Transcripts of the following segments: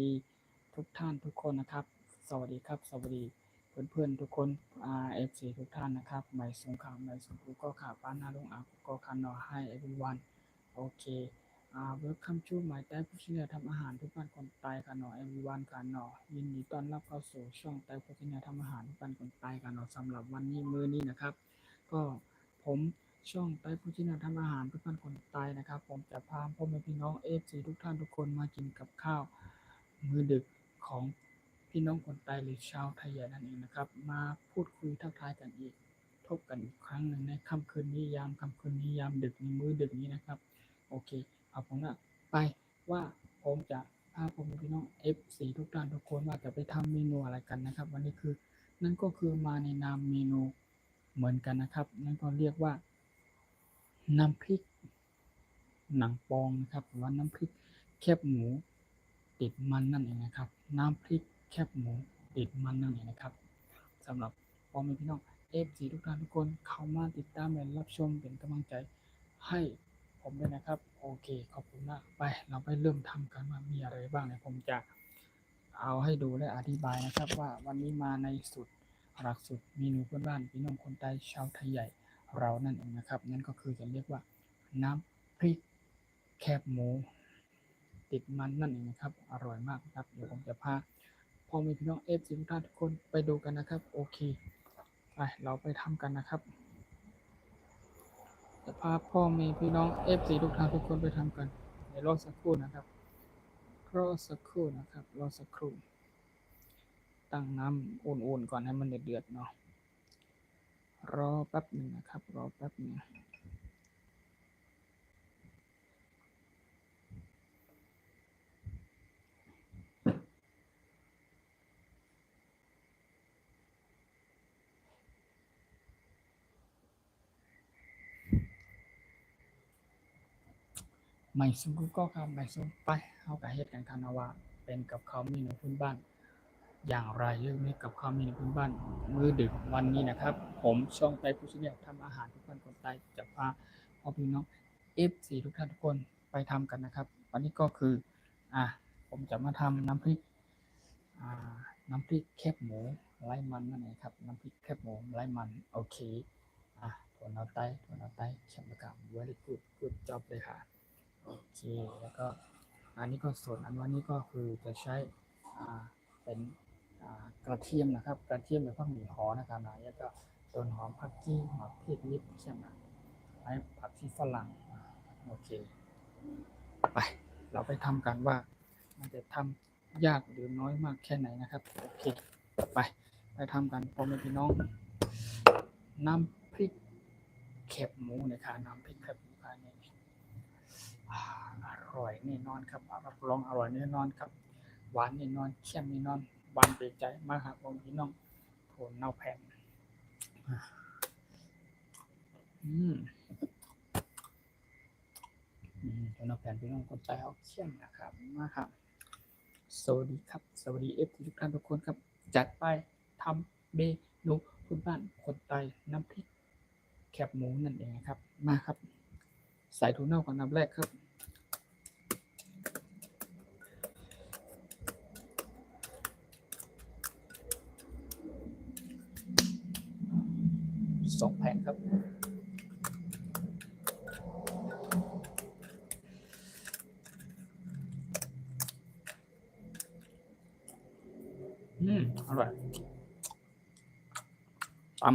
ดีทุกท่านทุกคนนะครับสวัสดีครับสวัสดีเพื่อนๆทุกคนFC ทุกท่านนะครับไม่สงขลาไม่สงขลาก็ขาป้านาลงอาก็คันนอให้ everyone โอเคwelcome to my Thai Cuisine ทำอาหารทุกบ้านคนไทยกันเนาะ everyone กันเนาะยินดีต้อนรับเข้าสู่ช่อง Thai Cuisine ทำอาหารทุกบ้านคนไทยกันเนาะสำหรับวันนี้มื้อนี้นะครับก็ผมช่องไต้ผู้ที่นำทำอาหารเพื่อพันคนตายนะครับผมจะพาพ่อแม่พี่น้องFCทุกท่านทุกคนมากินกับข้าวมื้อดึกของพี่น้องคนตายหรือชาวไทยใหญ่นั่นเองนะครับมาพูดคุยทักทายกันอีกทบกันอีกครั้งหนึ่งในค่ำคืนนี้ยามดึกในมื้อดึกนี้นะครับโอเคเอาผมนะไปว่าผมจะพาพ่อแม่พี่น้อง FC ทุกท่านทุกคนว่าจะไปทำเมนูอะไรกันนะครับวันนี้คือนั่นก็คือมาในนามเมนูเหมือนกันนะครับนั่นก็เรียกว่าน้ำพริกหนังปองนะครับหรือว่าน้ำพริกแคบหมูติดมันนั่นเองนะครับน้ำพริกแคบหมูติดมันนั่นเองนะครับสำหรับพ่อแม่พี่น้องFCทุกท่านทุกคนเข้ามาติดตามและรับชมเป็นกำลังใจให้ผมด้วยนะครับโอเคขอบคุณมากไปเราไปเริ่มทำกันว่ามีอะไรบ้างเนี่ยผมจะเอาให้ดูและอธิบายนะครับว่าวันนี้มาในสูตรหลักสูตรเมนูพื้นบ้านพี่น้องคนไทยชาวไทยใหญ่เรานั่นเองนะครับนั่นก็คือจะเรียกว่าน้ำพริกแคบหมูติดมันนั่นเองนะครับอร่อยมากครับเดี๋ยวผมจะพาพ่อแม่พี่น้องFCทุกท่านทุกคนไปดูกันนะครับโอเคไปเราไปทำกันนะครับจะพาพ่อแม่พี่น้องFCทุกท่านทุกคนไปทำกันในรอสักครู่นะครับรอสักครู่นะครับรอสักครู่ตั้งน้ำอุ่นๆก่อนให้มันเดือดๆเนาะรอแป๊บหนึ่งนะครับรอแป๊บหนึ่งไม่ซุ้มก็ครับไม่ซุ้มไปเอากระเฮ็ดกันคานาวาเป็นกับข้าวเมนูพื้นบ้านอย่างไรเรื่องนี้กับข้าวเมนูพื้นบ้านมื้อดึกวันนี้นะครับผมช่องไต้ผู้ชี้แนะทำอาหารทุกคนคนไทยจะพาพ่อพี่น้อง FC ทุกท่านทุกคนไปทำกันนะครับวันนี้ก็คือผมจะมาทำน้ำพริกแคบหมูไร้มันนั่นเองครับน้ำพริกแคบหมูไร้มันโอเคถั่วเน่าไต้แคบกะเวลี่กูดจ็อบเลยค่ะโอเคแล้วก็อันนี้ก็ส่วนอันวันนี้ก็คือจะใช้เป็นกระเทียมนะครับกระเทียมหรือผักหมี่หอนะครับแล้วก็ต้นหอมผักชีหอมพริกนิดใช่ไหมไอ้ผักชีฝรั่งโอเคไปเราไปทำกันว่ามันจะทำยากหรือน้อยมากแค่ไหนนะครับโอเคไปทำกันพ่อแม่พี่น้องน้ำพริกแคบหมูนะครับน้ำพริกแคบหมูนี่อร่อยแน่นอนครับรับรองอร่อยแน่นอนครับหวานแน่นอนเค็มแน่นอนหวานเปรี้ยวใจมากครับพ่อแม่พี่น้องโถเน่าแผ่นตัวน้ำแผ่นพี่น้องคนใจเอาเข้มนะครับมาครับสวัสดีครับสวัสดีFCทุกท่านทุกคนครับจัดไปทำเมนูพื้นบ้านคนไทยน้ำพริกแคบหมูนั่นเองครับมาครับใส่ถั่วเน่าก่อนน้ำแรกครับ2 แผ่นครับอร่อยตำ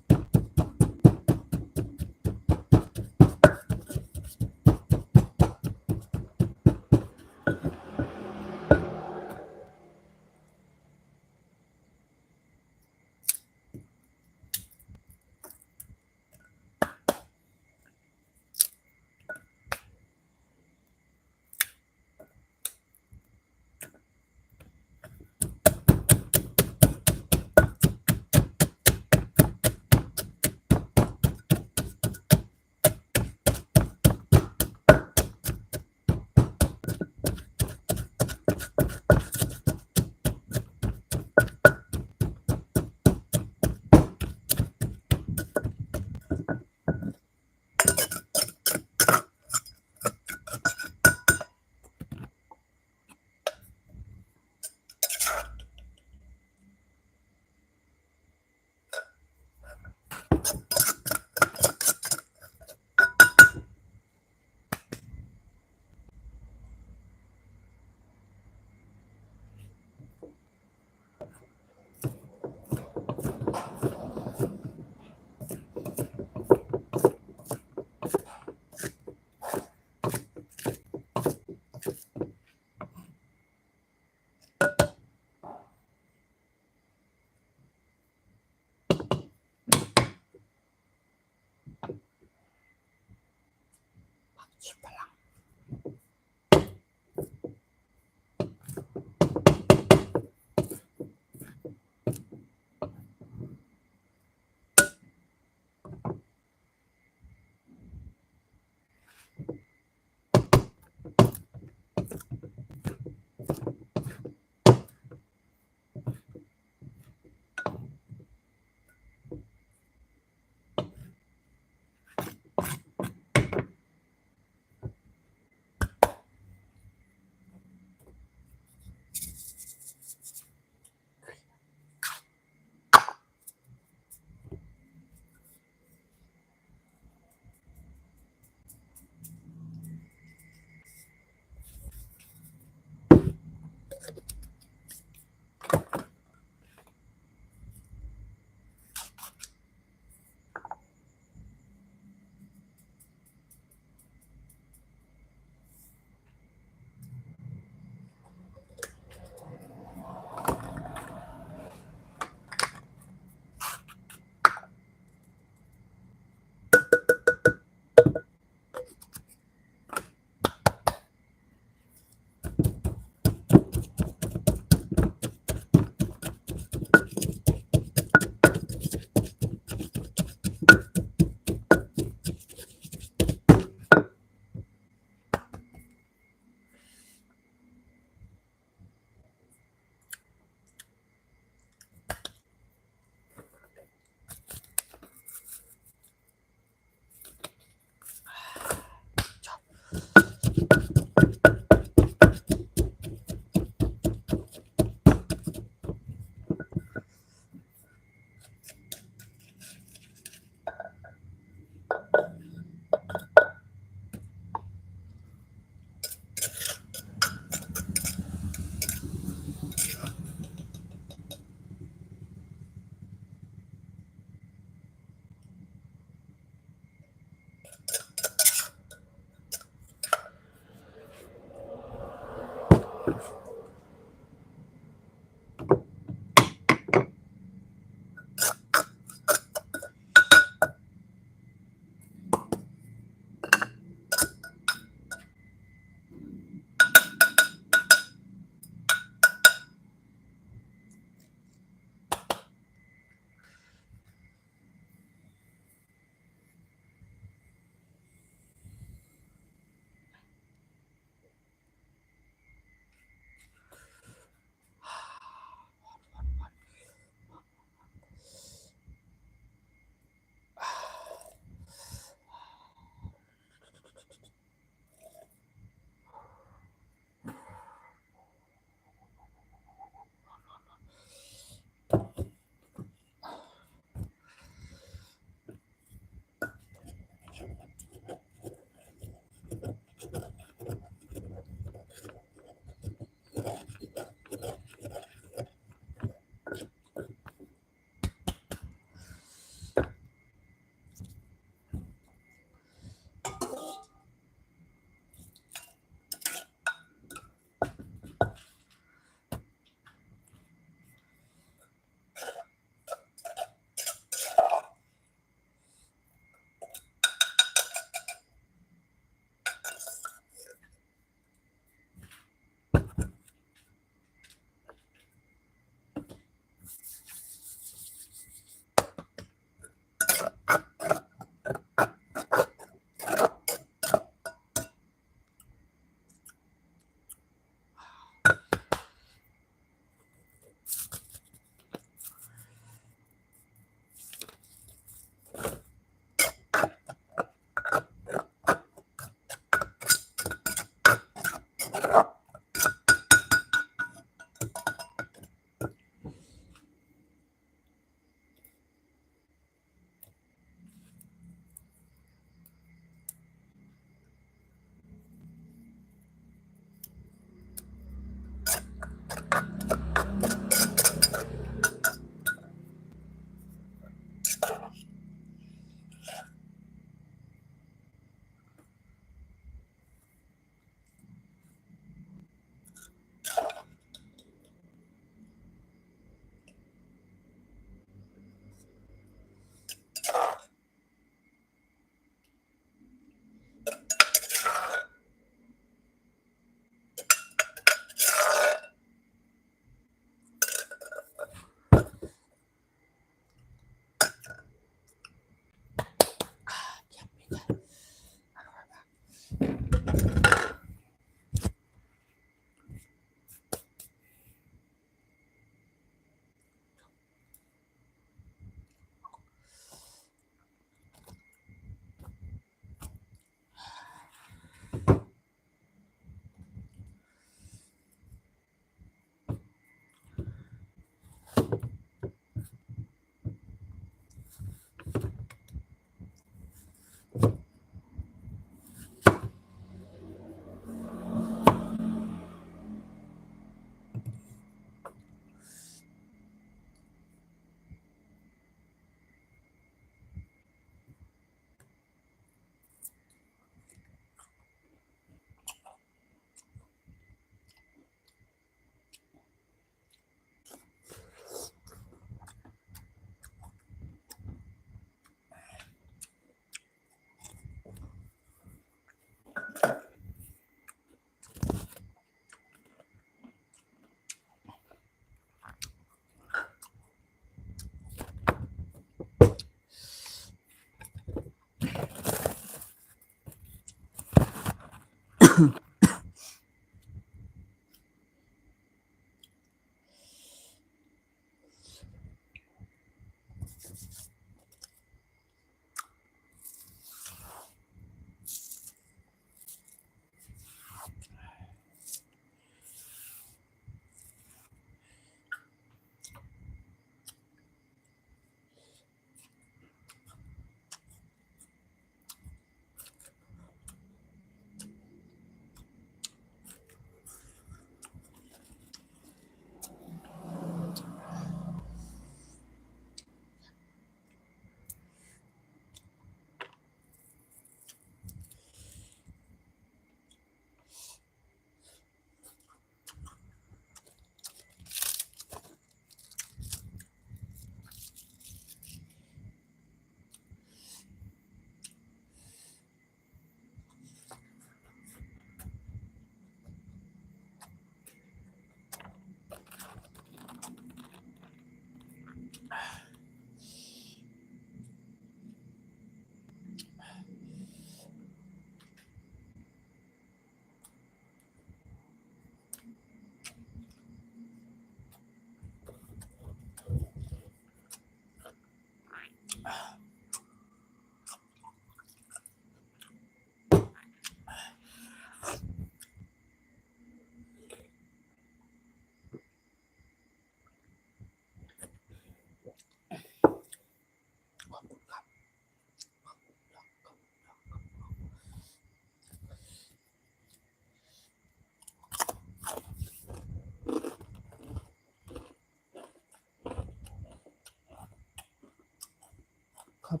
ครับ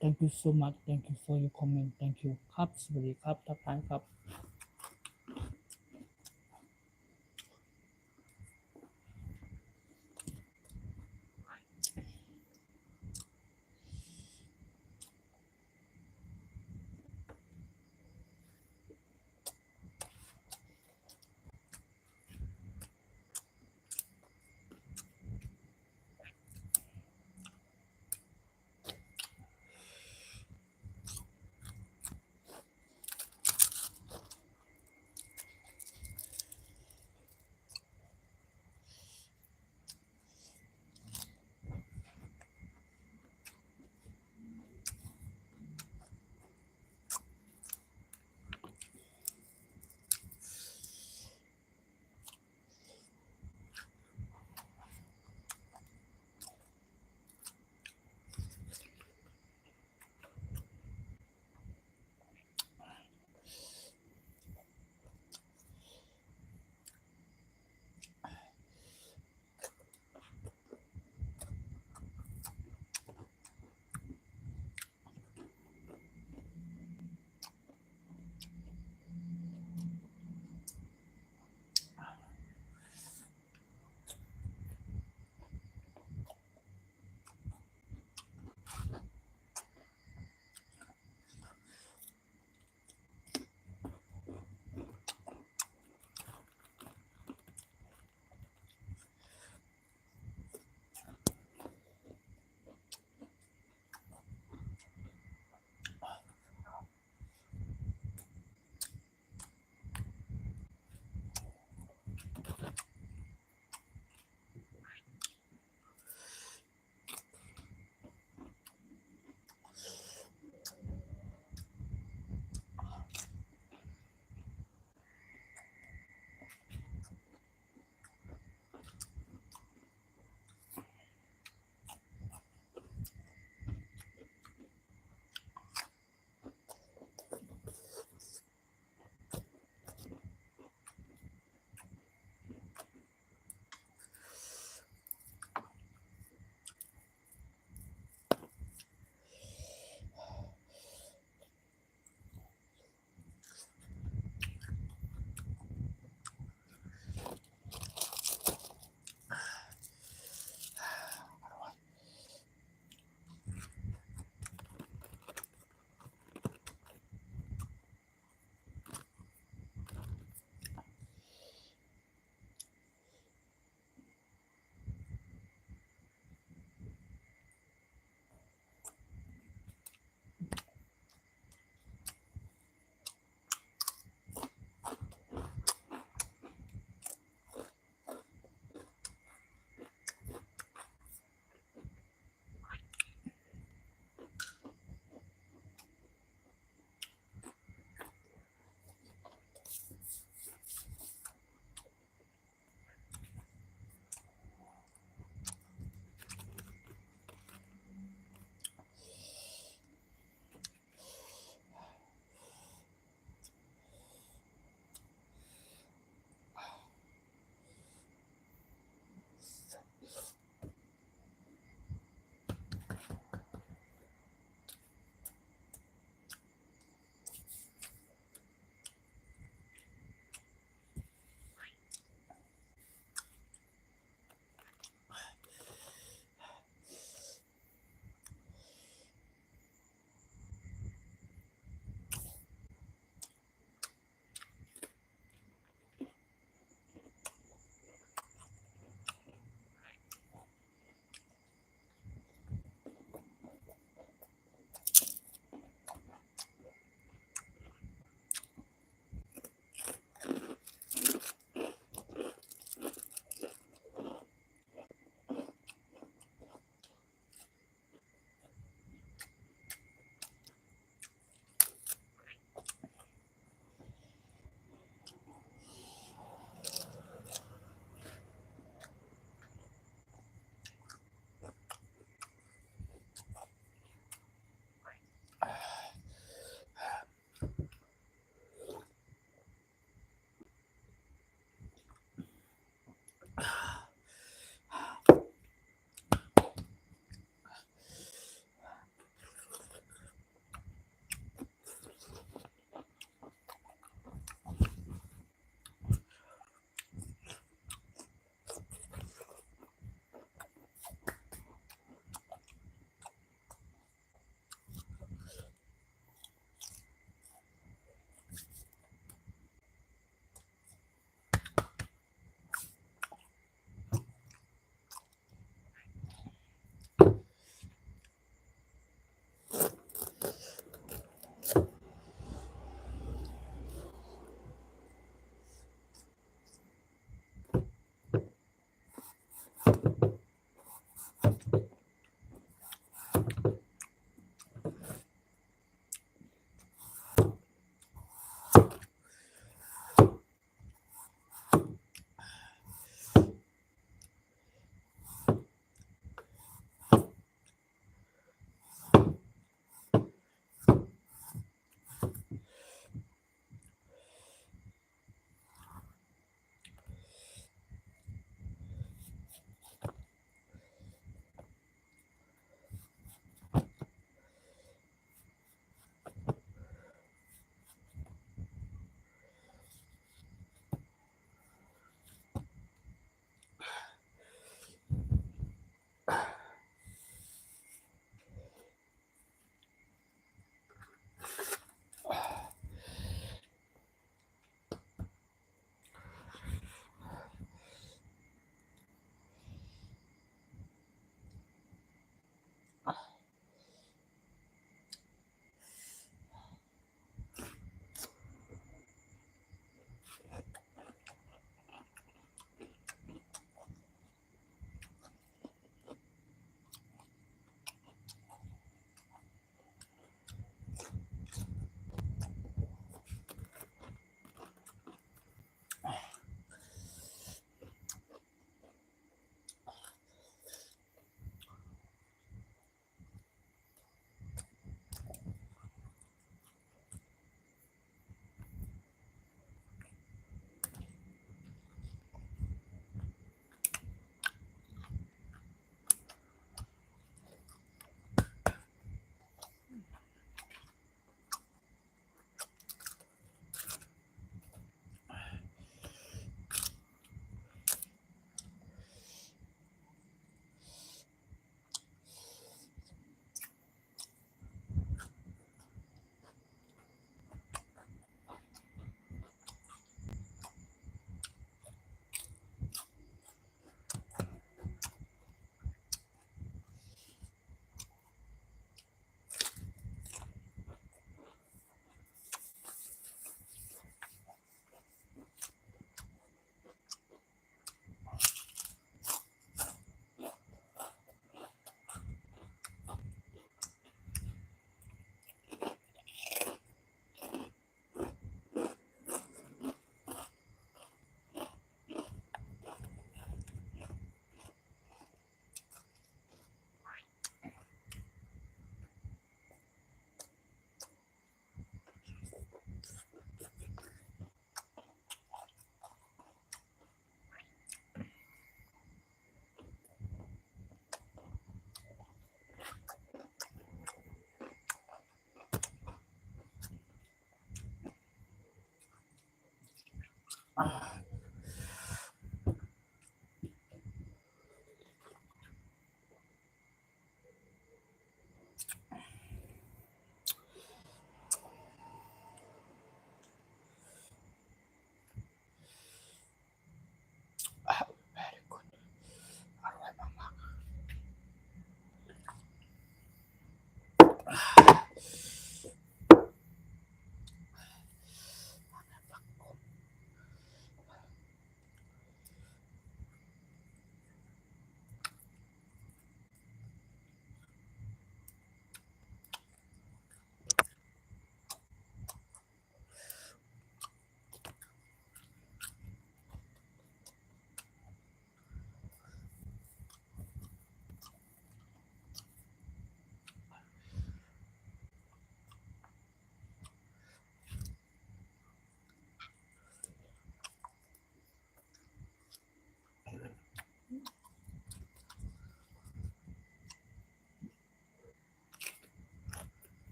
thank you so much thank you for your comment thank you ครับสวัสดีครับทักทายครับ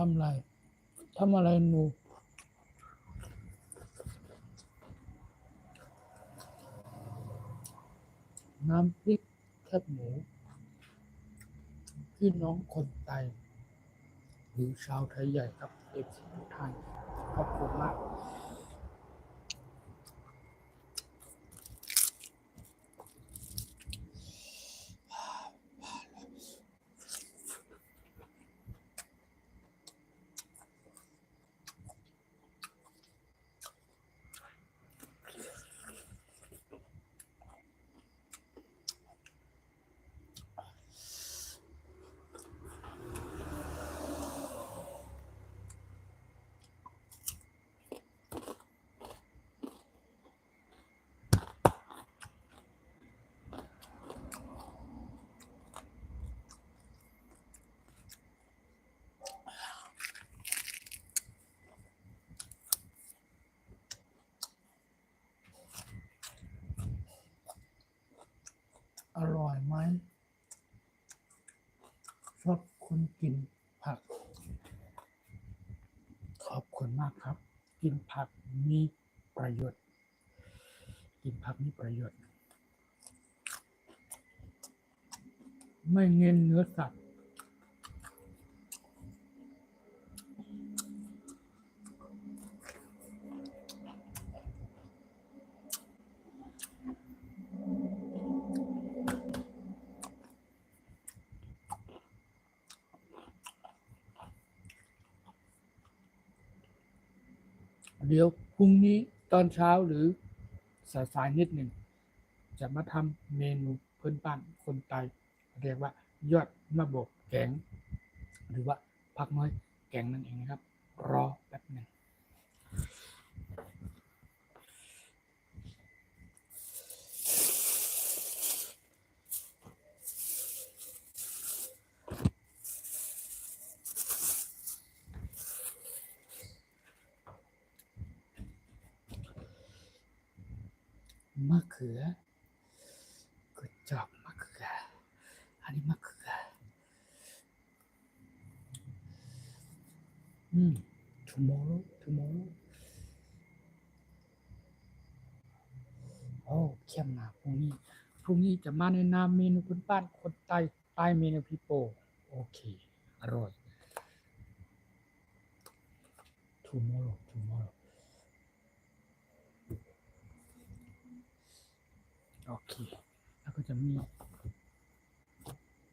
ทำอะไรหนูน้ำพริกแคบหมูพี่น้องคนไทยหรือชาวไทยใหญ่ครับเอฟซีทุกท่านขอบคุณมากอร่อยไหมชอบคนกินผักขอบคุณมากครับกินผักมีประโยชน์ไม่เงินเนื้อสัตว์เดี๋ยวพรุ่งนี้ตอนเช้าหรือสายนิดหนึ่งจะมาทำเมนูพื้นบ้านคนไทยเรียกว่ายอดมะบกแกงหรือว่าผักน้อยแกงนั่นเองนะครับรอแป๊บหนึ่งมะเขือกุจอกมะเขืออันนี้มะเขือtomorrow โอ้เข้มนะพรุ่งนี้จะมาในนามเมนูพื้นบ้านคนไทยใต้เมนูพี่โปโอเคอร่อย tomorrow โอเคแล้วก็จะมี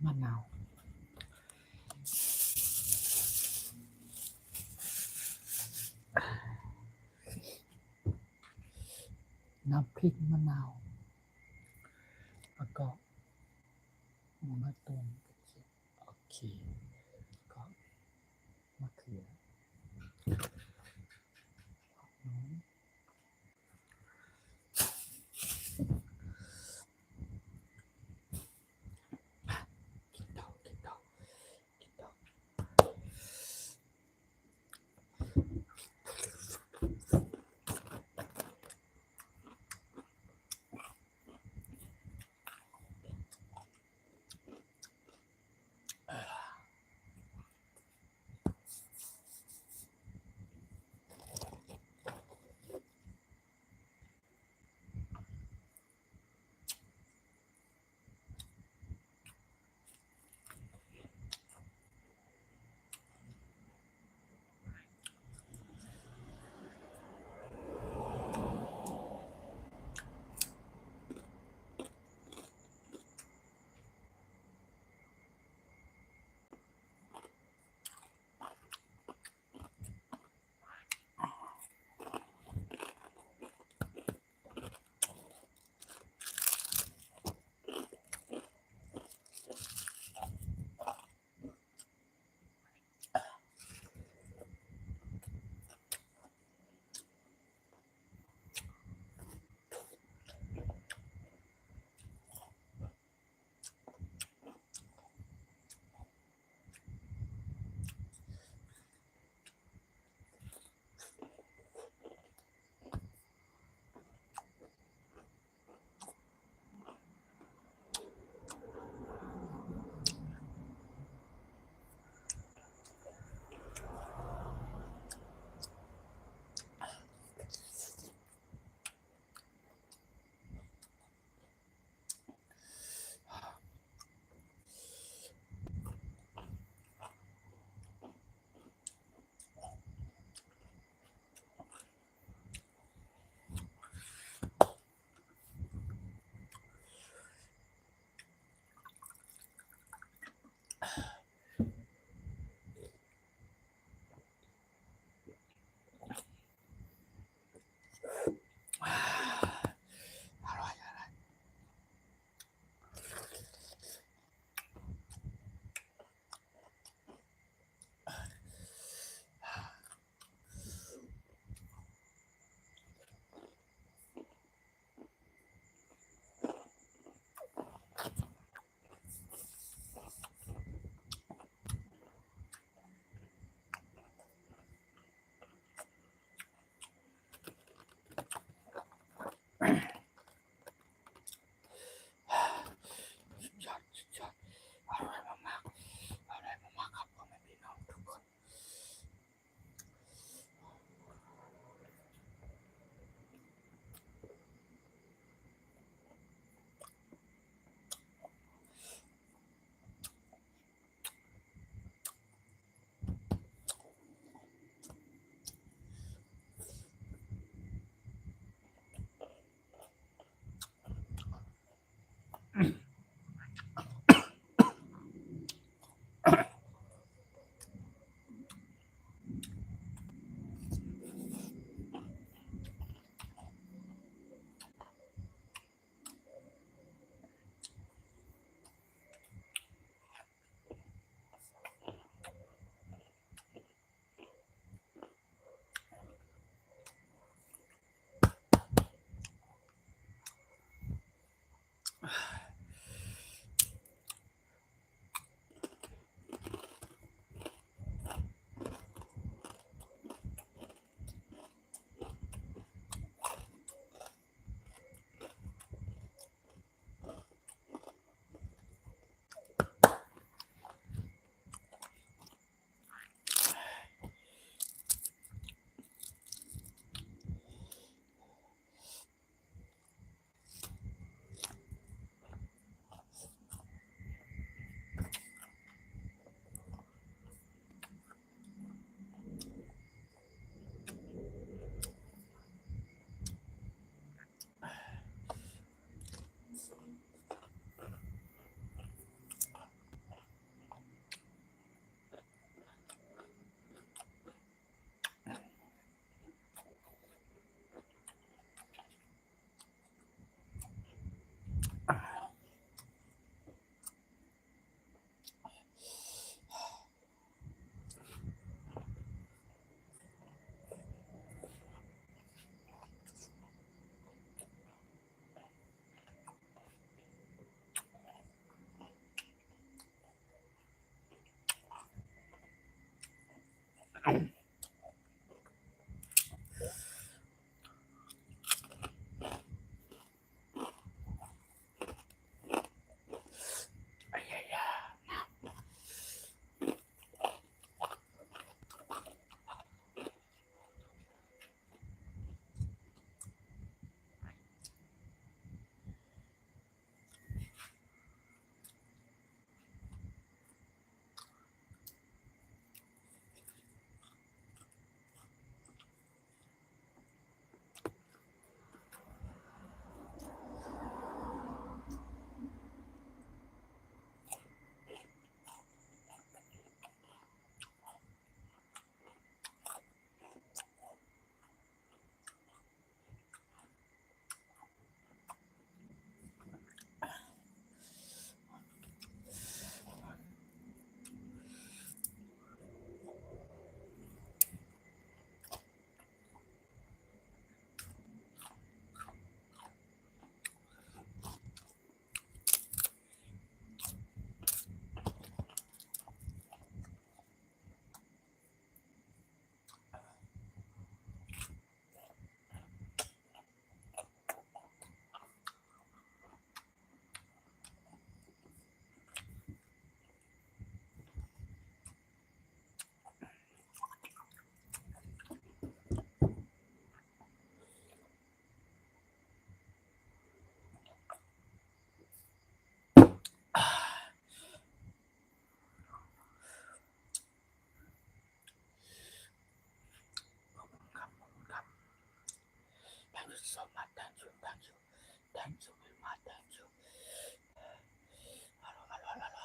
มะนาวน้ำพริกมะนาวแล้วก็มะตูมโอเคก็มะเขือกินต่อ so much. Thank you very much. Thank you. อร่อยมาก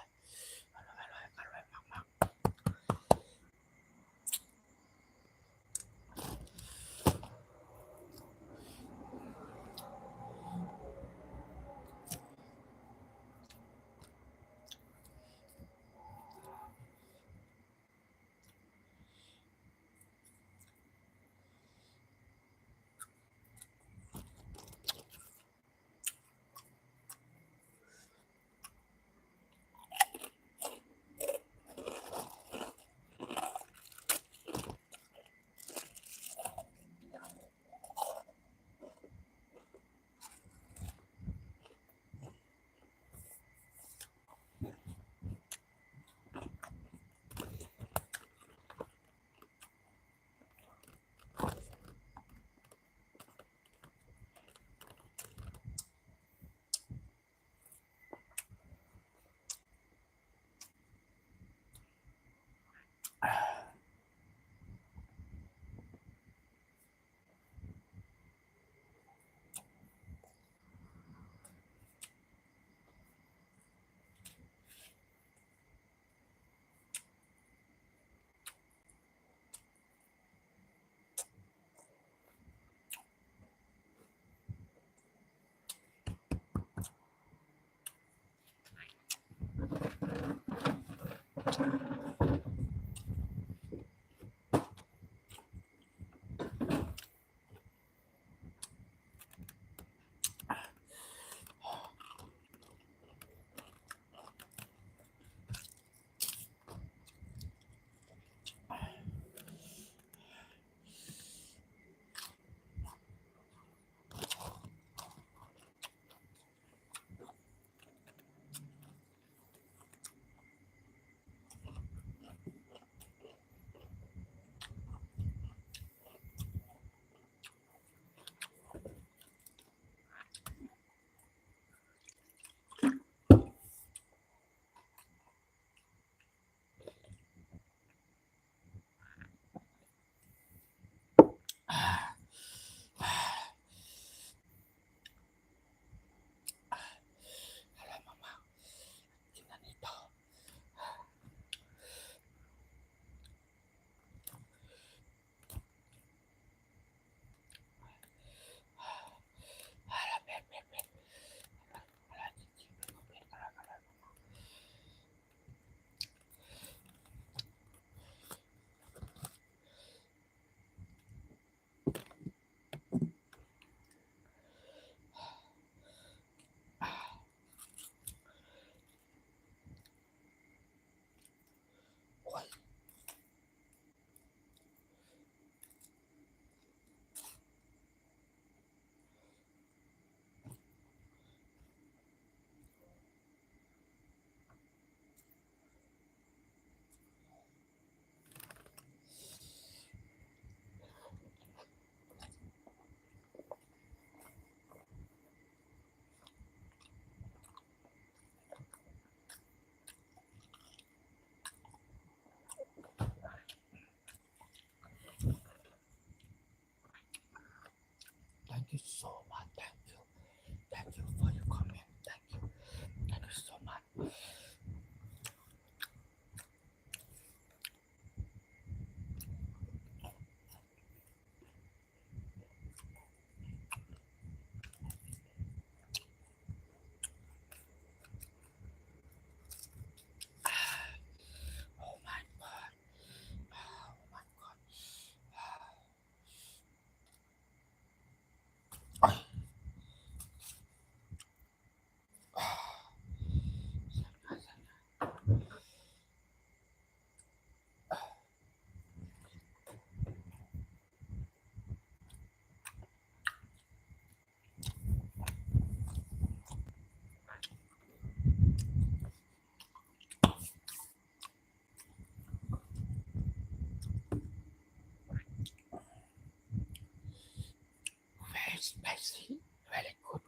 tasty very good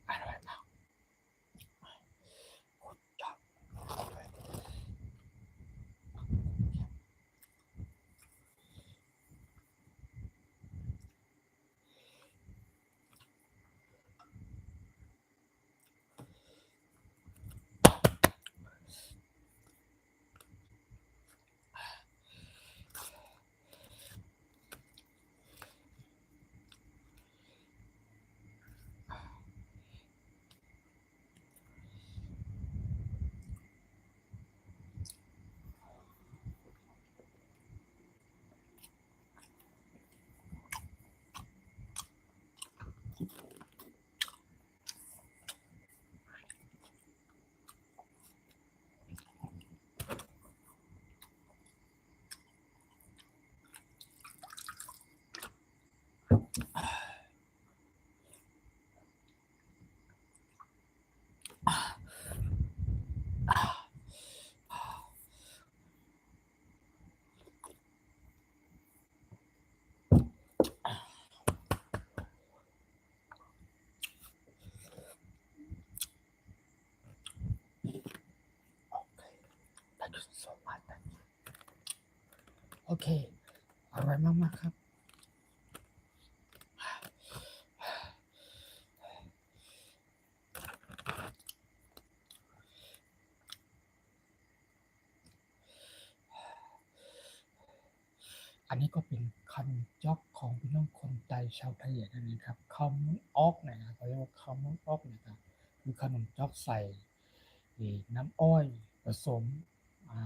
อร่อยมาก good job Thank you so much โอเคอร่อยมากๆครับอันนี้ก็เป็นขนมจ๊อกของพี่น้องคนไทยชาวไทยนั่นเองครับข้าวมุ้งออกนะครับเขาเรียกว่าข้าวมุ้งออกนะครับคือขนมจ๊อกใส่น้ำอ้อยผสม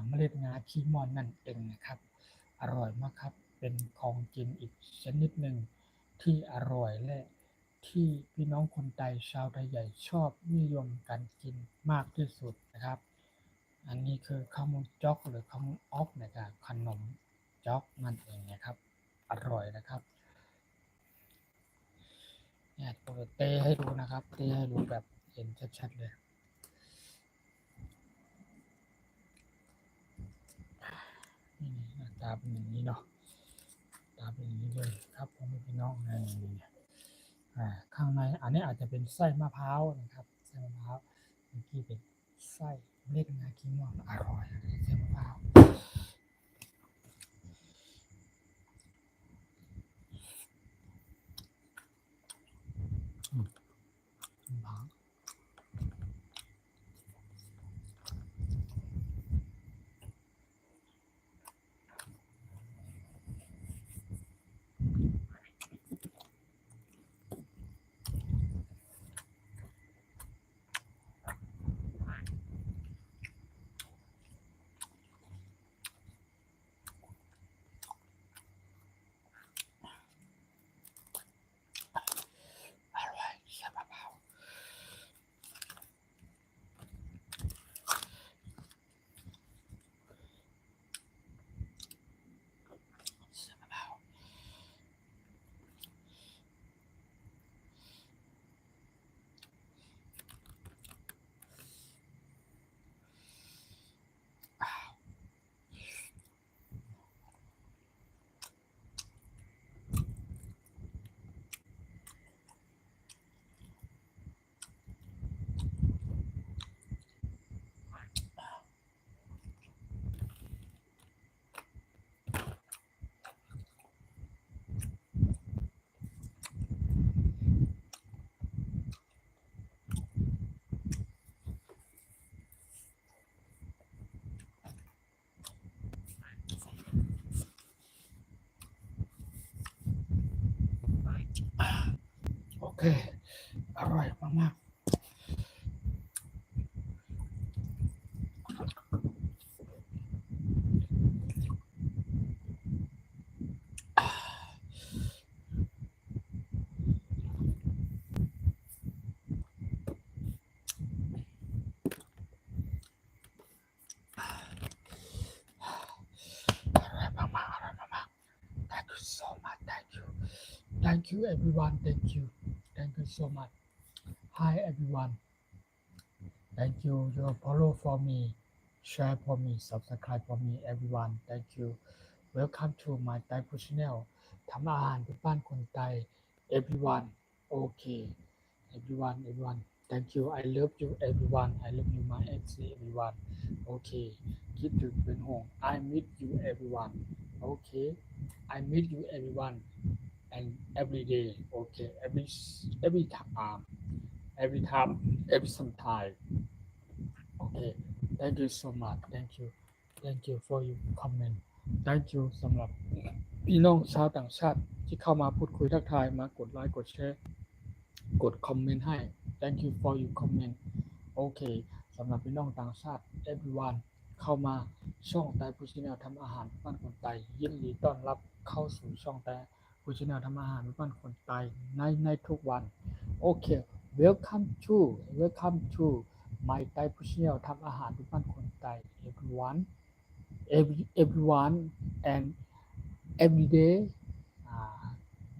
เมล็ดงาคีมอนนั่นเองนะครับอร่อยมากครับเป็นของกินอีกชนิดหนึ่งที่อร่อยและที่พี่น้องคนไทยชาวไทยใหญ่ชอบนิยมกันกินมากที่สุดนะครับอันนี้คือข้าวมุ้งจ๊อกหรือข้าวมุ้งออกนะครับขนมจ๊อกนั่นเองนะครับอร่อยนะครับเนี่ยผมจะเตะให้ดูนะครับเตะให้ดูแบบเห็นชัดๆเลยนี่หน้าตาเป็นอย่างนี้เนาะตาเป็นอย่างนี้เลยครับผมพี่น้องข้างในอันนี้อาจจะเป็นไส้มะพร้าวนะครับไส้มะพร้าวเมื่อกี้เป็นไส้เล็กงาคีมอนอร่อยไส้มะพร้าวโอเคอร่อยมากๆThank you so much. Thank you everyone. Thank you so much. Hi everyone. Thank you. You follow for me, share for me, subscribe for me, everyone. Thank you. Welcome to my Thai food channel. ทำอาหารที่บ้านคนไทย everyone. okay everyone thank you I love you everyone I love you my FC everyone okay คิดถึงเป็นห่วง I miss you everyone okay I miss you everyone and every day okay every time every sometime okay thank you so much thank you for your comment thank you สำหรับพี่น้องชาวต่างชาติที่เข้ามาพูดคุยทักทายมากดไลค์กดแชร์กดคอมเมนต์ให้ thank you for your comment โอเคสำหรับพี่น้องต่างชาติ everyone เข้ามาช่องไต้ผู้ชแนลทำอาหารบ้านคนไต้ยินดีต้อนรับเข้าสู่ช่องไต้ผู้ชแนลทำอาหารบ้านคนไต้ในทุกวันโอเค welcome to my Thai ผู้ชแนลทำอาหารบ้านคนไต้ everyone and every day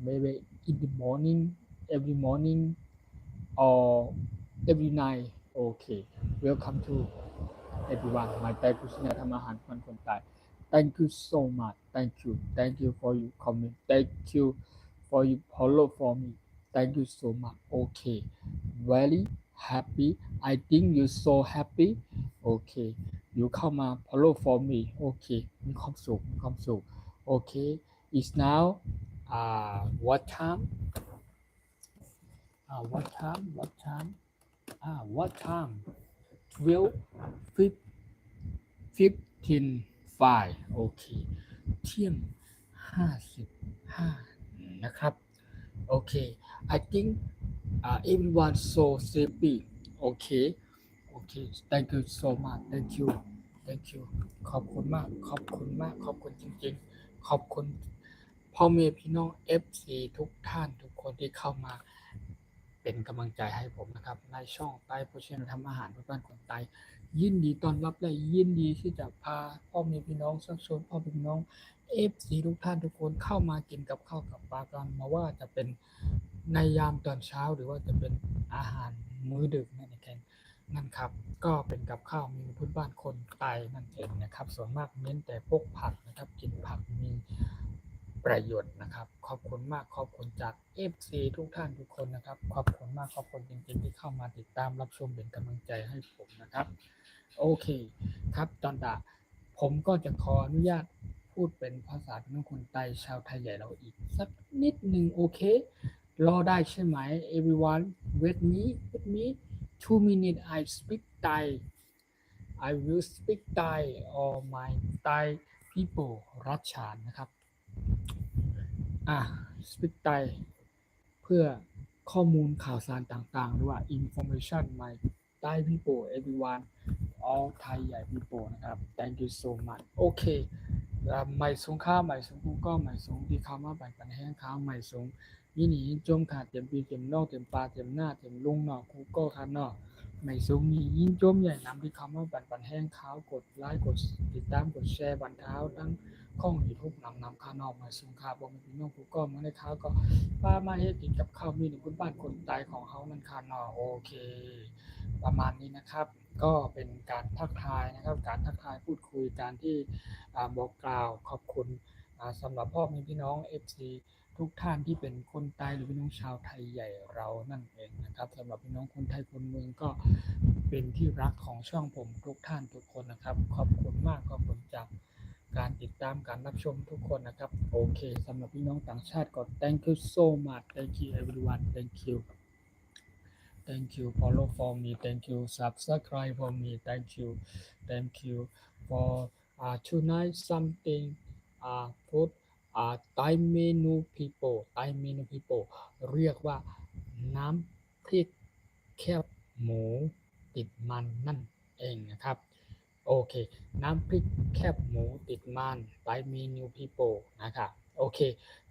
maybe in the morning every morning or every night okay welcome to everyone my Thai ผู้ชแนลทำอาหารบ้านคนไต้ thank you so much thank you for your comment thank you for your follow for me thank you so much okay very happy I think you so happy okay อยู่เข้ามา follow for me okay มีความสุขokay is now what time what time 12:15 okay เที่ยง55นะครับ okay I think everyone so sleepy okay thank you so much thank you ขอบคุณมากขอบคุณจริงๆขอบคุณพ่อแม่พี่น้อง FC ทุกท่านทุกคนที่เข้ามาเป็นกำลังใจให้ผมนะครับในช่องใต้ผู้ชแนลทำอาหารเพื่อบ้านคนไต้ยินดีต้อนรับและยินดีที่จะพาพ่อแม่พี่น้องชักชวนพ่อแม่พี่น้อง FC ทุกท่านทุกคนเข้ามากินกับข้าวกับปลากันมาว่าจะเป็นในยามตอนเช้าหรือว่าจะเป็นอาหารมื้อดึกนั่นเองนั่นครับก็เป็นกับข้าวมีพื้นบ้านคนไต้นั่นเองนะครับส่วนมากเน้นแต่พวกผักนะครับกินผักมีประโยชน์นะครับขอบคุณมากขอบคุณจาก FC ทุกท่านทุกคนนะครับขอบคุณมากขอบคุณจริงๆที่เข้ามาติดตามรับชมเป็นกำลังใจให้ผมนะครับโอเคครับตอนนี้ผมก็จะขออนุญาตพูดเป็นภาษาพี่น้องคนไต้ชาวไทยใหญ่เราอีกสักนิดหนึ่งโอเครอได้ใช่ไหม everyone with me 2 minutes I speak Thai I will speak Thai or my Thai people รัชฉานนะครับspeak Thai เพื่อข้อมูลข่าวสารต่างๆหรือว่า information my Thai people everyone all Thai ใหญ่ people นะครับ thank you so much โอเคใหม่สงข้าวใหม่สงกูก็ใหม่สงที่เข้ามาปันแห้งข้าวใหม่สงยี่หนีจมขาดเต็มปีเต็มนอกเต็มปลาเต็มหน้าเต็มลุงเนาะกูก็คันเนาะไม่สูงนี่ยิ่งจมใหญ่น้ำที่คำว่าปันแห้งขาวกดไลค์กดติดตามกดแชร์บันเท้าทั้งข้องยูทูบนำคานอกมาสูงขาบอกมีพี่น้องกูก็มาในข้าวก็ป้ามาให้กินกับข้าวมีหนึ่งคนบ้านคนตายของเขานั่นคานอโอเคประมาณนี้นะครับก็เป็นการทักทายนะครับการทักทายพูดคุยการที่บอกกล่าวขอบคุณสำหรับพ่อแม่พี่น้อง FCทุกท่านที่เป็นคนไต้หรือพี่น้องชาวไทยใหญ่เรานั่นเองนะครับสำหรับพี่น้องคนไทยคนเมืองก็เป็นที่รักของช่องผมทุกท่านทุกคนนะครับขอบคุณมากขอบคุณจากการติดตามการรับชมทุกคนนะครับโอเคสำหรับพี่น้องต่างชาติก็ thank you so much thank you everyone thank you follow for me thank you subscribe for me thank you for tonight something food Thai menu people เรียกว่าน้ำพริกแคบหมูติดมันนั่นเองนะครับโอเคน้ำพริกแคบหมูติดมัน Thai menu people นะครับโอเค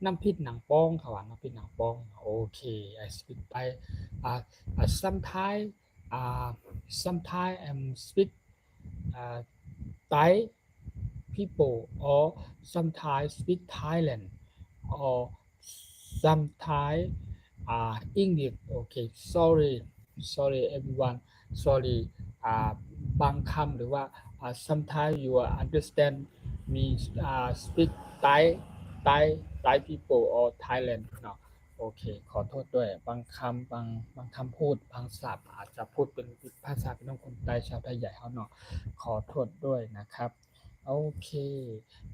น้ำพริกหนังป้องค่ะว่าน้ำพริกหนังป้องโอเค I speak Thai sometimes I'm speak Thai people or sometimes speak Thailand or sometimes English okay sorry everyone sorry บางคำหรือว่าsometimes you understand me speak Thai people or Thailand เนาะ โอเคขอโทษด้วยบางคำบางคำพูดบางศัพท์อาจจะพูดเป็นภาษาพี่น้องคนใต้ชาวไทยใหญ่เขาเนาะขอโทษด้วยนะครับโอเค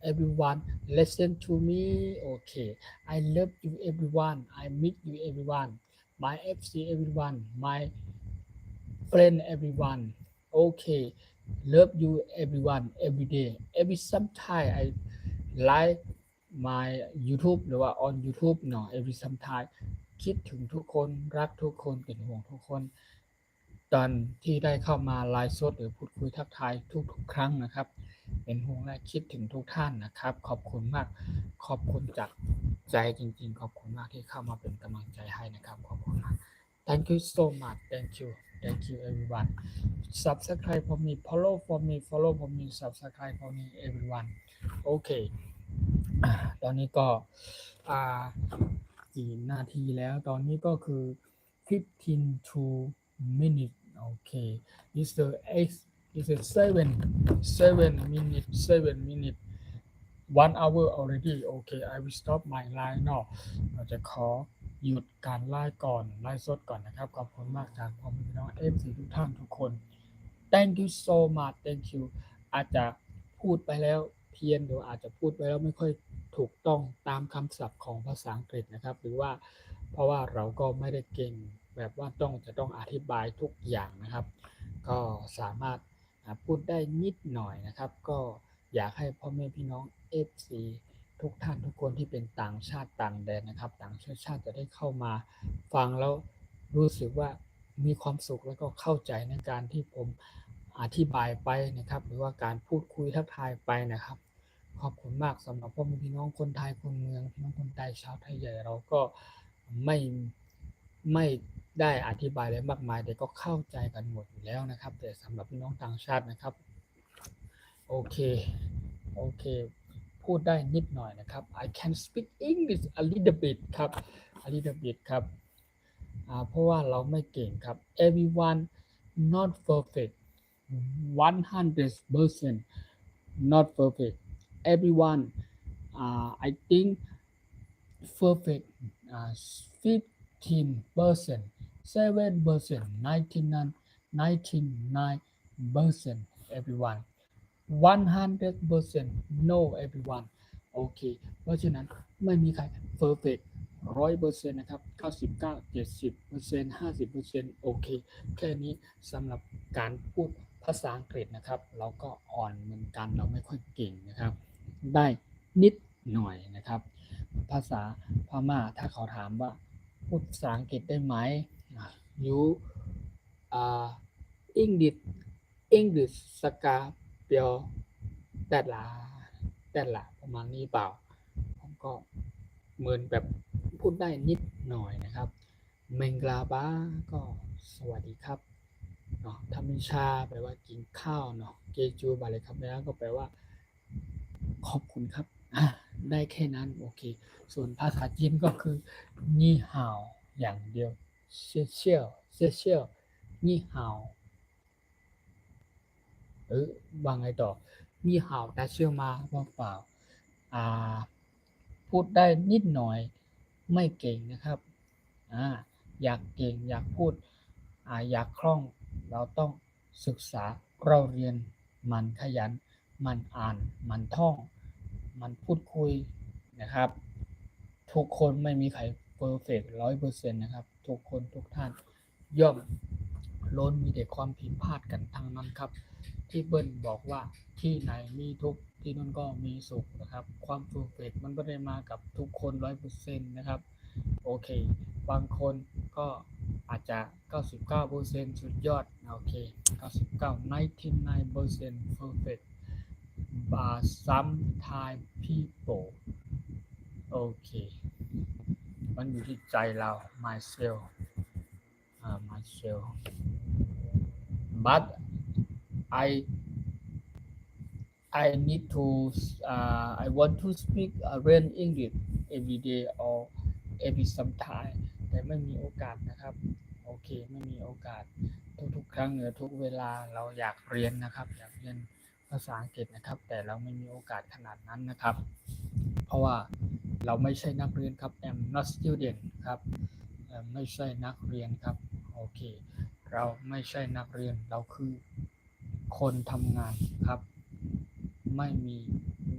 everyone listen to me โอเค I love you everyone I miss you everyone my FC everyone my friend everyone okay love you everyone every day every sometime I like my YouTube หรือว่า on YouTube เนาะ every sometime คิดถึงทุกคนรักทุกคนเป็นห่วงทุกคนตอนที่ได้เข้ามาไลฟ์สดหรือพูดคุยทักทายทุกครั้งนะครับเป็นห่วงและคิดถึงทุกท่านนะครับขอบคุณมากขอบคุณจากใจจริงๆขอบคุณมากที่เข้ามาเป็นกำลังใจให้นะครับขอบคุณมาก thank you so much thank you everyone subscribe for me follow for me subscribe for me everyone โอเคตอนนี้ก็กี่นาทีแล้วตอนนี้ก็คือ15 to minute โอเค is the x is the 7 minute 1 hour already okay I will stop my line now เราจะขอหยุดการไลฟ์ก่อนไลฟ์สดก่อนนะครับขอบคุณมากจากพ่อแม่พี่น้อง FC ทุกท่านทุกคน thank you so much thank you อาจจะพูดไปแล้วเพี้ยนหรืออาจจะพูดไปแล้วไม่ค่อยถูกต้องตามคำศัพท์ของภาษาอังกฤษนะครับหรือว่าเพราะว่าเราก็ไม่ได้เก่งแบบว่าจะต้องอธิบายทุกอย่างนะครับก็สามารถพูดได้นิดหน่อยนะครับก็อยากให้พ่อแม่พี่น้อง FC ทุกท่านทุกคนที่เป็นต่างชาติต่างแดนนะครับต่างชาติจะได้เข้ามาฟังแล้วรู้สึกว่ามีความสุขแล้วก็เข้าใจในการที่ผมอธิบายไปนะครับหรือว่าการพูดคุยทักทายไปนะครับขอบคุณมากสำหรับพ่อแม่พี่น้องคนไทยคนเมืองพี่น้องคนไทยชาวไทยใหญ่เราก็ไม่ได้อธิบายอะไรมากมายแต่ก็เข้าใจกันหมดอยู่แล้วนะครับแต่สำหรับพี่น้องต่างชาตินะครับโอเคพูดได้นิดหน่อยนะครับ I can speak English a little bit ครับ a little bit ครับเพราะว่าเราไม่เก่งครับ everyone not perfect 100% not perfect everyone I think perfect 15% 7% 99% everyone 100% no everyone โอเคเพราะฉะนั้นไม่มีใคร perfect 100% นะครับ99 70% 50% โอเคแค่นี้สำหรับการพูดภาษาอังกฤษนะครับเราก็อ่อนเหมือนกันเราไม่ค่อยเก่งนะครับได้นิดหน่อยนะครับภาษาพม่าถ้าเขาถามว่าพูดภาษาอังกฤษได้ไหมyou English สกาเปียวแต่ละประมาณนี้เปล่าผมก็เหมือนแบบพูดได้นิดหน่อยนะครับเมงกลาบ้าก็สวัสดีครับเนาะทามิชาแปลว่ากินข้าวเนาะเกจูบาเลยครับแล้วก็แปลว่าขอบคุณครับได้แค่นั้นโอเคส่วนภาษาจีนก็คือนี่ห่าวอย่างเดียวเชี่ยวนี่ห่าวว่าไงต่อนี่ห่าวแต่เชื่อมาว่าเปล่าพูดได้นิดหน่อยไม่เก่งนะครับอยากเก่งอยากพูดอยากคล่องเราต้องศึกษาเราเรียนมันขยันมันอ่านมันท่องมันพูดคุยนะครับทุกคนไม่มีใครเพอร์เฟกต์ 100% นะครับทุกคนทุกท่านย่อมล้นมีแต่ความผิดพลาดกันทั้งนั้นครับที่เบิ้ลบอกว่าที่ไหนมีทุกที่นั่นก็มีสุขนะครับความเพอร์เฟกต์มันไม่ได้มากับทุกคน 100% นะครับโอเคบางคนก็อาจจะ 99% สุดยอดโอเค99% perfect but sometimes people โอเคมันอยู่ที่ใจเรา myself but I need to I want to speak real English every day or every sometime แต่ไม่มีโอกาสนะครับโอเคไม่มีโอกาสทุกครั้งหรือทุกเวลาเราอยากเรียนนะครับอยากเรียนภาษาอังกฤษนะครับแต่เราไม่มีโอกาสขนาดนั้นนะครับเพราะว่า เราไม่ใช่นักเรียนครับ I'm not student ครับไม่ใช่นักเรียนครับโอเคเราไม่ใช่นักเรียนเราคือคนทำงานครับไม่มี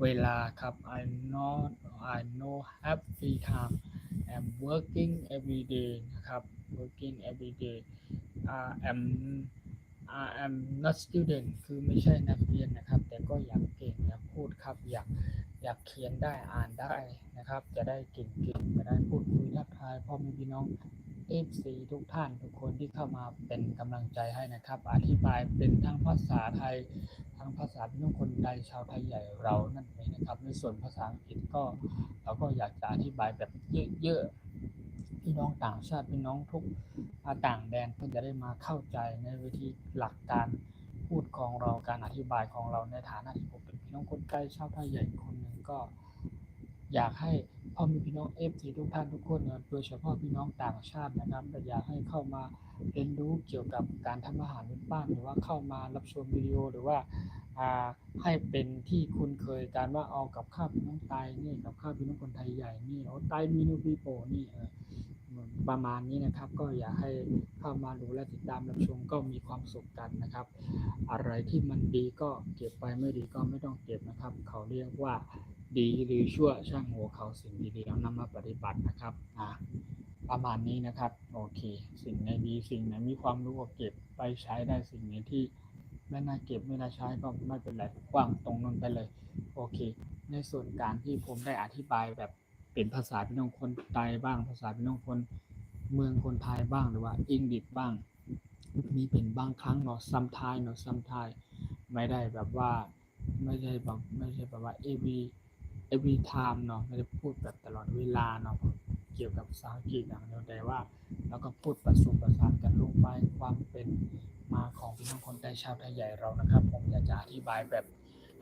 เวลาครับ I no have free time I'm working every day นะครับ working every day I'm I am not student คือไม่ใช่นักเรียนนะครับแต่ก็อยากเก่งอยากพูดครับอยากเขียนได้อ่านได้นะครับจะได้เก่งๆจะได้พูดคุยทักทายพ่อแม่พี่น้อง FC ทุกท่านทุกคนที่เข้ามาเป็นกำลังใจให้นะครับอธิบายเป็นทั้งภาษาไทยทั้งภาษาพี่น้องคนไทยชาวไทยใหญ่เรานั่นเองนะครับในส่วนภาษาอังกฤษก็เราก็อยากจะอธิบายแบบเยอะๆพี่น้องต่างชาติพี่น้องทุกต่างแดนเพื่อจะได้มาเข้าใจในวิธีหลักการพูดของเราการอธิบายของเราในฐานะที่ผมเป็นพี่น้องคนไทยชาวไทยใหญ่คนหนึ่งก็อยากให้พ่อแม่พี่น้องFCทุกท่านทุกคนโดยเฉพาะพี่น้องต่างชาตินะครับอยากให้เข้ามาเรียนรู้เกี่ยวกับการทำอาหารพื้นบ้านหรือว่าเข้ามารับชมวิดีโอหรือว่าให้เป็นที่คุ้นเคยการว่าเอากับข้าวพี่น้องไทยนี่กับข้าวพี่น้องคนไทยใหญ่นี่เอาไทยเมนูปีโป้นี่ประมาณนี้นะครับก็อยากให้เข้ามาดูและติดตามรับชมก็มีความสุขกันนะครับอะไรที่มันดีก็เก็บไปไม่ดีก็ไม่ต้องเก็บนะครับเขาเรียกว่าดีหรือชั่วช่างหัวเขาสิ่งดีๆแล้วนำมาปฏิบัตินะครับประมาณนี้นะครับโอเคสิ่งไหนดีสิ่งไหนมีความรู้ก็เก็บไปใช้ได้สิ่งไหนที่ไม่น่าเก็บไม่น่าใช้ก็ไม่เป็นไรกว้างตรงนั้นไปเลยโอเคในส่วนการที่ผมได้อธิบายแบบเป็นภาษาพี่น้องคนไทยบ้างภาษาพี่น้องคนเมืองคนไทยบ้างหรือว่าอังกฤษบ้างมีเป็นบางครั้งเนาะซัมไทม์เนาะซัมไทม์ไม่ได้แบบว่าไม่ใช่แบบว่า every time เนาะไม่ได้พูดแบบตลอดเวลาเนาะเกี่ยวกับภาษาอังกฤษอย่างเดียวแต่ว่าเราก็พูดผสมผสานกันลงไปความเป็นมาของพี่น้องคนไทยชาวไทยใหญ่เรานะครับผมอยากจะอธิบายแบบ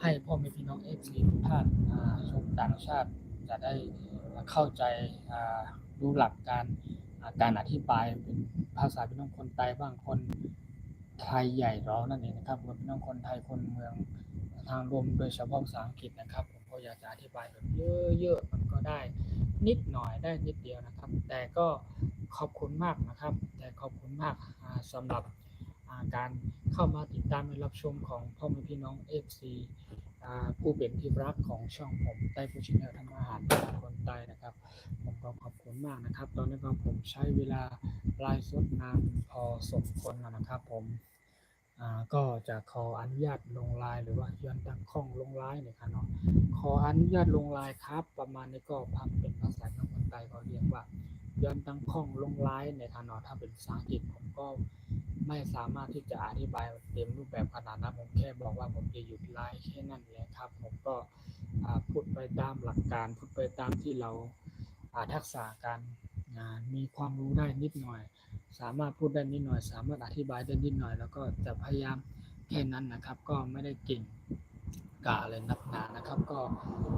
ให้พ่อแม่พี่น้อง FC ทุกท่านชมต่างชาติจะได้เข้าใจรู้หลักการอธิบายเป็นภาษาพี่น้องคนไทยบ้างคนไทยใหญ่เรานั่นเองนะครับพี่น้องคนไทยคนเมืองทางรวมโดยเฉพาะภาษาอังกฤษนะครับผมก็อยากจะอธิบายแบบเยอะๆมันก็ได้นิดหน่อยได้นิดเดียวนะครับแต่ก็ขอบคุณมากนะครับแต่ขอบคุณมากสำหรับการเข้ามาติดตามและรับชมของพ่อแม่พี่น้อง FC ผู้เป็นที่รักของช่องผมใต้ผู้ชินแนลทำอาหารคนใต้นะครับผมก็ขอบคุณมากนะครับตอนนี้ก็ผมใช้เวลาไลฟ์สดนานพอสมควรแล้วนะครับผมก็จะขออนุญาตลงไลน์หรือว่าย้อนตั้งข้องลงไลน์เนี่ยครับเนาะขออนุญาตลงไลน์ครับประมาณนี้ก็พับเป็นภาษาคนใต้ก็เรียกว่าย้อนตั้งข้องลงไลน์เนี่ยครับเนาะถ้าเป็นภาษาอังกฤษผมก็ไม่สามารถที่จะอธิบายเต็มรูปแบบขนาดนั้นผมแค่บอกว่าผมจะหยุดไลฟ์แค่นั้นเองครับผมก็พูดไปตามหลักการพูดไปตามที่เราทักษะการมีความรู้ได้นิดหน่อยสามารถพูดได้นิดหน่อยสามารถอธิบายได้นิดหน่อยแล้วก็จะพยายามแค่นั้นนะครับก็ไม่ได้เก่งกาเลยนักหนานะครับก็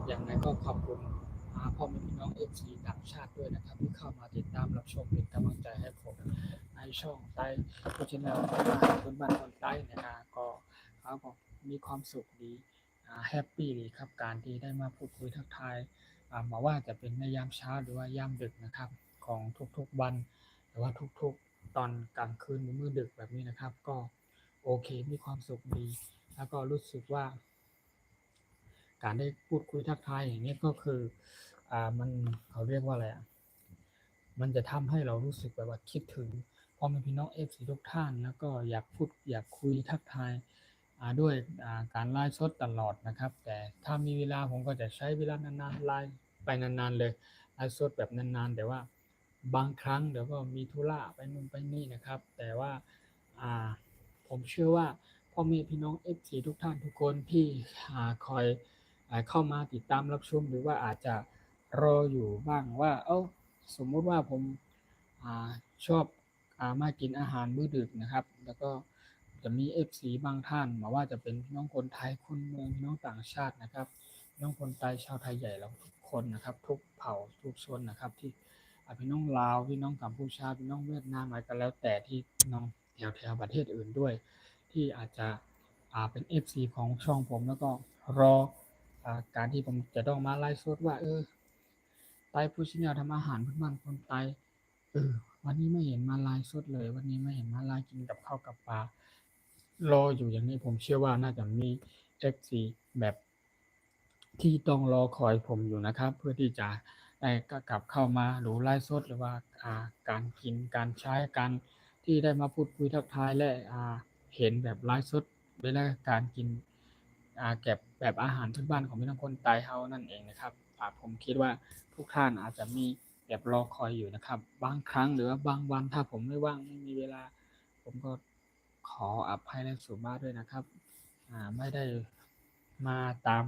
อย่างไรก็ขอบคุณพ่อแม่พี่น้องFCต่างชาติด้วยนะครับที่เข้ามาติดตามรับชมเป็นกำลังใจให้ผมในช่องใต้ผู้ชนะคนบ้านคนใต้นะครับก็เขาบอกมีความสุขดีแฮปปี้ดีครับการที่ได้มาพูดคุยทักทายมาว่าจะเป็นในยามเช้าหรือว่ายามดึกนะครับของทุกๆวันหรือว่าทุกๆตอนกลางคืนหรือมื้อดึกแบบนี้นะครับก็โอเคมีความสุขดีแล้วก็รู้สึกว่าการได้พูดคุยทักทายอย่างนี้ก็คือมันเขาเรียกว่าอะไรมันจะทำให้เรารู้สึกแบบว่าคิดถึงพ่อแม่พี่น้องFCทุกท่านแล้วก็อยากพูดอยากคุยทักทายด้วยการไลฟ์สดตลอดนะครับแต่ถ้ามีเวลาผมก็จะใช้เวลานานๆไลฟ์ไปนานๆเลยไลฟ์สดแบบนานๆแต่ว่าบางครั้งเดี๋ยวก็มีธุระไปนู่นไปนี่นะครับแต่ว่าผมเชื่อว่าพ่อแม่พี่น้อง FC ทุกท่านทุกคนที่คอยเข้ามาติดตามรับชมหรือว่าอาจจะรออยู่บ้างว่าสมมุติว่าผมชอบมากินอาหารมื้อดึกนะครับแล้วก็จะมี FC บางท่านมาว่าจะเป็นพี่น้องคนไทยคนเมืองพี่น้องต่างชาตินะครับพี่น้องคนไทยชาวไทยใหญ่เราทุกคนนะครับทุกเผ่าทุกชนนะครับที่พี่น้องลาวพี่น้องกัมพูชาพี่น้องเวียดนามอะไรก็แล้วแต่ที่น้องแถวประเทศอื่นด้วยที่อาจจะเป็น FC ของช่องผมแล้วก็รอการที่ผมจะต้องมาไลฟ์สดว่า ไตผู้ชี้แนวทำอาหารพื้นบ้านคนไตวันนี้ไม่เห็นมาไลฟ์สดเลยวันนี้ไม่เห็นมาไลฟ์กินกับข้าวกับปลารออยู่อย่างนี้ผมเชื่อว่าน่าจะมี FC แบบที่ต้องรอคอยผมอยู่นะครับเพื่อที่จะได้กลับเข้ามาดูไลฟ์สดหรือว่าการกินการใช้การที่ได้มาพูดคุยทักทายและเห็นแบบไลฟ์สดเวลาการกินเก็บแบบอาหารพื้นบ้านของพี่น้องคนไตเฮานั่นเองนะครับผมคิดว่าทุกท่านอาจจะมีแบบรอคอยอยู่นะครับบางครั้งหรือว่าบางวันถ้าผมไม่ว่างไม่มีเวลาผมก็ขออภัยในส่วนมากด้วยนะครับไม่ได้มาตาม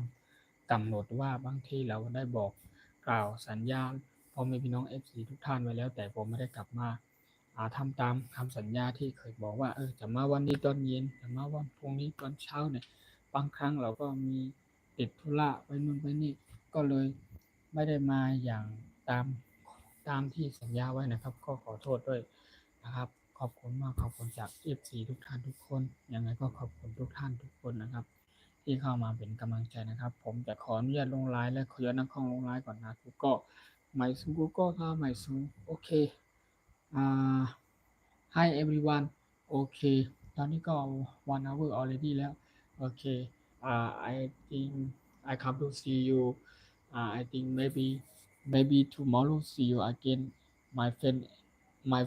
กำหนดว่าบางทีเราได้บอกกล่าวสัญญาพ่อแม่พี่น้อง FC ทุกท่านไว้แล้วแต่ผมไม่ได้กลับมาทำตามคำสัญญาที่เคยบอกว่าจะมาวันนี้ตอนเย็นจะมาวันพรุ่งนี้ตอนเช้าเนี่ยบางครั้งเราก็มีติดธุระไปนู่นไปนี่ก็เลยไม่ได้มาอย่างตามที่สัญญาไว้นะครับก็ขอโทษด้วยนะครับขอบคุณมากขอบคุณจาก FC ทุกท่านทุกคนยังไงก็ขอบคุณทุกท่านทุกคนนะครับที่เข้ามาเป็นกำลังใจนะครับผมจะขออนุญาตลงไลน์และขออนุญาตนักข้องลงไลน์ก่อนนะกูก็หมายสูงกูก็ครับหมายสูงโอเคอ่า Hi everyone โอเคตอนนี้ก็ one hour already แล้วโอเคI think I come to see you I think maybe tomorrow see you again my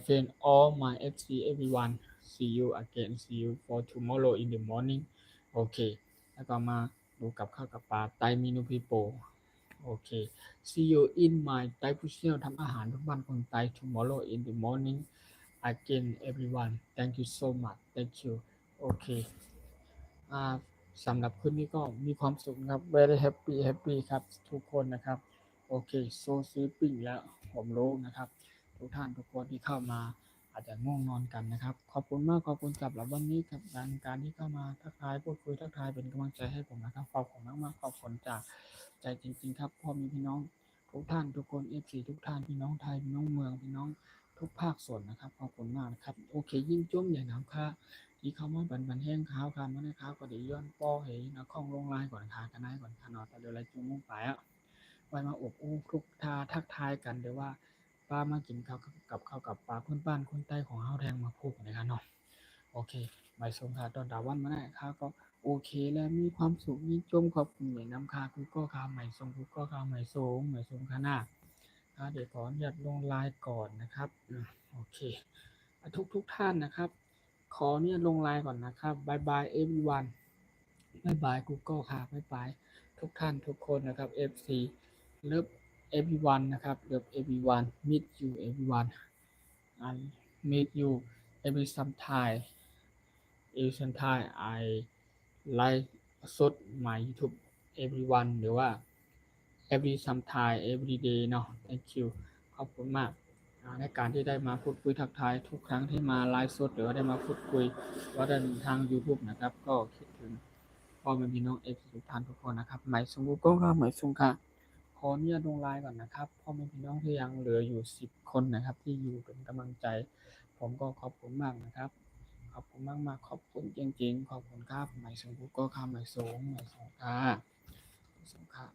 friend all my FC everyone see you again see you for tomorrow in the morning โอเคแล้วก็มาดูกับข้าวกับปลาไตเมนูพีโปโอเค see you in my ไตผู้เชี่ยวทำอาหารทุกวันคนไต tomorrow in the morning again everyone thank you so much thank you โอเคสำหรับคืนนี้ก็มีความสุขครับ very happy ครับทุกคนนะครับโอเค so sleeping แล้วผมรู้นะครับทุกท่านทุกคนที่เข้ามาอาจจะง่วงนอนกันนะครับขอบคุณมากขอบคุณสำหรับวันนี้กับการที่เข้ามาทักทายพูดคุยทักทายเป็นกำลังใจให้ผมนะครับขอบคุณมากๆขอบคุณจากใจจริงๆครับพ่อมีพี่น้องทุกท่านทุกคน FC ทุกท่านพี่น้องไทยพี่น้องเมืองพี่น้องทุกภาคส่วนนะครับขอบคุณมากนะครับโอเคยิ่งจ้วงใหญ่หนาวค่ะที่เขามาบันแห้งขาวค่ะมาในขาวก็ได้ย้อนป้อเห็นนะข้องลงลายก่อนค่ะกันได้ก่อนค่ะนอนแต่เดี๋ยวไรจุ่มมุ่งไปไว้มาอบอู้ทุกทักทายกันเดี๋ยวว่าป้ามากินข้าวกับข้าวกับปลาเพื่อนบ้านคนใต้ของเฮาแทงมาพูดกันนะคะเนาะโอเคใบสงค่ะตอนดาวันมาได้ค่ะก็โอเคแล้วมีความสุขมีจมขอบคุณเหมือนน้ำคากูก็คาใหม่ทรงกูก็คาใหม่ทรงค่ะหน้าเดี๋ยวขออนุญาตลงลายก่อนนะครับโอเคทุกท่านนะครับขอเนี่ยลงไลน์ก่อนนะครับบายบาย everyone บายบาย Google ค่ะบายบายทุกท่านทุกคนนะครับ FC love everyone นะครับ love everyone meet you everyone and meet you every sometime I like สด my YouTube everyone หรือว่า every sometime every day เนาะ thank you ขอบคุณมากในการที่ได้มาพูดคุยทักทายทุกครั้งที่มาไลฟ์สดหรือว่าได้มาพูดคุยว่าทาง YouTube นะครับก็คิดถึงพ่อแม่พี่น้องทุกท่านทุกคนนะครับหมายสุงก็หมายสุงค่ะขออนุญาตลงไลน์ก่อนนะครับพ่อแม่พี่น้องที่ยังเหลืออยู่10คนนะครับที่อยู่เป็นกำลังใจผมก็ขอบคุณมากนะครับขอบคุณมากๆขอบคุณจริงๆขอบคุณครับหมายสุงก็ค่ะหมายสุงค่ะสงค่ะ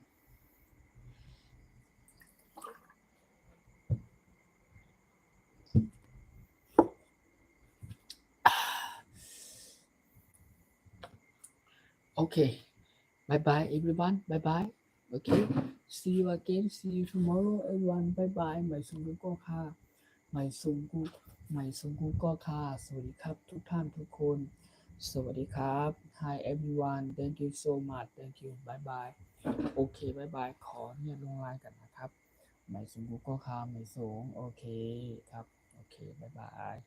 Okay. Bye bye everyone. Bye bye. Okay. See you again. See you tomorrow everyone. Bye bye. หมายสุงกุก็ค่ะหมายสุงกุก็ค่ะสวัสดีครับทุกท่านทุกคนสวัสดีครับ Hi everyone. Thank you so much. Thank you. Bye bye. โอเค bye bye ขอเนี่ยลงไลน์กันนะครับหมายสุงกุก็ค่ะหมายสุงโอเคครับโอเค bye bye